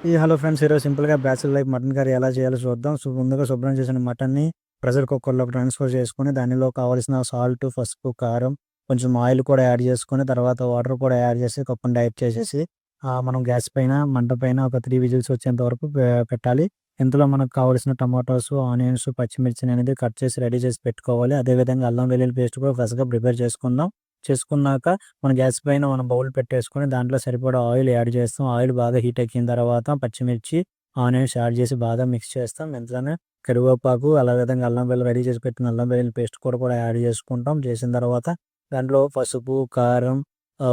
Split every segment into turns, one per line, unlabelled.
Hello friends, ఈరోజు సింపుల్‌గా bachelor life mutton curry ఎలా చేయాలో చూద్దాం. సో, ముందుగా శుభ్రం చేసిన మటన్‌ని ప్రెషర్ కుక్కర్‌లోకి ట్రాన్స్‌ఫర్ చేసుకొని, దానిలో కావాల్సిన సాల్ట్, పసుపు, కారం, కొంచెం ఆయిల్ కూడా యాడ్ చేసుకొని, తర్వాత వాటర్ కూడా యాడ్ చేసి కుక్కర్‌ని డైప్ చేసేసి, మనం గ్యాస్ పైన, మంట పైన ఒక 3 విజిల్స్ వచ్చేంత వరకు పెట్టాలి. ఇందులో మనకు కావాల్సిన టమాటోస్, ఆనియన్స్, పచ్చిమిర్చిని అనేది కట్ చేసి రెడీ చేసి పెట్టుకోవాలి. అదేవిధంగా అల్లం వెల్లుల్లి పేస్ట్ కూడా ఫ్రెష్‌గా ప్రిపేర్ చేసుకుందాం. చేసుకున్నాక గ్యాస్ పైన మనం బౌల్ పెట్టేసుకొని దాంట్లో సరిపడా ఆయిల్ యాడ్ చేస్తాం. ఆయిల్ బాగా హీట్ ఎక్కిన తర్వాత పచ్చిమిర్చి, ఆనియన్స్ యాడ్ చేసి బాగా మిక్స్ చేస్తాం. ఇందులోనే కరివేపాకు, అలా విధంగా అల్లం వెల్లుల్లి రెడీ చేసి పెట్టిన అల్లం వెల్లుల్లి పేస్ట్ కూడా యాడ్ చేసుకుంటాం. చేసిన తర్వాత దాంట్లో పసుపు, కారం,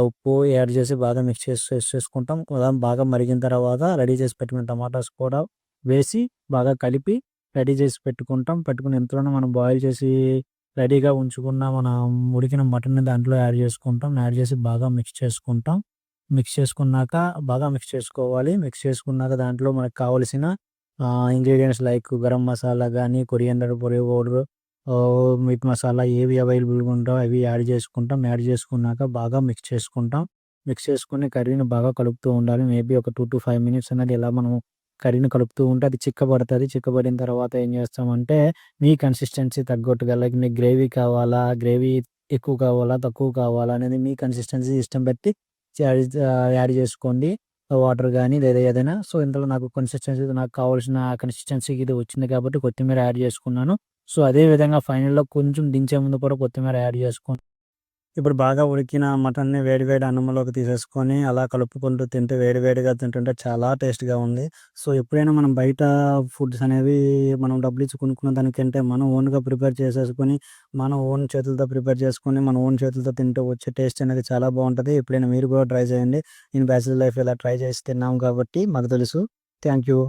ఉప్పు యాడ్ చేసి బాగా మిక్స్ చేసుకుంటాం. బాగా మరిగిన తర్వాత రెడీ చేసి పెట్టుకున్న టమాటాస్ కూడా వేసి బాగా కలిపి రెడీ చేసి పెట్టుకుంటాం. పెట్టుకుని ఇంతలోనే మనం బాయిల్ చేసి రెడీగా ఉంచుకున్న ఉడికిన మటన్‌ని దాంట్లో యాడ్ చేసుకుంటాం. యాడ్ చేసి బాగా మిక్స్ చేసుకుంటాం. మిక్స్ చేసుకున్నాక బాగా మిక్స్ చేసుకోవాలి. మిక్స్ చేసుకున్నాక దాంట్లో మనకు కావాల్సిన ఇంగ్రీడియెంట్స్ లైక్ గరం మసాలా గానీ, కొరియండర్ పొడి పౌడరు, మీట్ మసాలా ఏవి అవైలబుల్‌గా ఉంటాయో అవి యాడ్ చేసుకుంటాం. యాడ్ చేసుకున్నాక బాగా మిక్స్ చేసుకుంటాం. మిక్స్ చేసుకొని కర్రీని బాగా కలుపుతూ ఉండాలి. మేబీ ఒక 2-5 మినిట్స్ అనేది ఇలా మనం కర్రీని కలుపుతూ ఉంటే అది చిక్కబడతది. చిక్కబడిన తర్వాత ఏం చేస్తామంటే మీ కన్సిస్టెన్సీ తగ్గట్టుగా లైక్ మీకు గ్రేవీ కావాలా? గ్రేవీ ఎక్కువ కావాలా? తక్కువ కావాలా? అనేది మీ కన్సిస్టెన్సీ ఇష్టం బట్టి యాడ్ చేసుకోండి. వాటర్ గాని లేదా ఏదైనా. సో, ఇందులో నాకు కన్సిస్టెన్సీ నాకు కావాల్సిన కన్సిస్టెన్సీకి ఇది వచ్చింది కాబట్టి కొత్తిమీర యాడ్ చేసుకున్నాను. సో, అదే విధంగా ఫైనల్‌లో కొంచెం దించే ముందు కూడా కొత్తిమీర యాడ్ చేసుకొని ఇప్పుడు బాగా ఉడికిన మటన్‌ని వేడి వేడి అన్నంలోకి తీసేసుకొని అలా కలుపుకుంటూ తింటే వేడి వేడిగా తింటుంటే చాలా టేస్ట్‌గా ఉంది. సో, ఎప్పుడైనా మనం బయట ఫుడ్స్ అనేవి మనం డబ్బులిచ్చి కొనుక్కున్న దానికంటే మనం ఓన్‌గా ప్రిపేర్ చేసేసుకొని, మన ఓన్ చేతులతో ప్రిపేర్ చేసుకొని, మన ఓన్ చేతులతో తింటే వచ్చే టేస్ట్ అనేది చాలా బావుంటది. ఎప్పుడైనా మీరు కూడా ట్రై చేయండి. నేను బ్యాచిలర్ లైఫ్ ఇలా ట్రై చేసి తిన్నాం కాబట్టి మాకు తెలుసు. Thank you.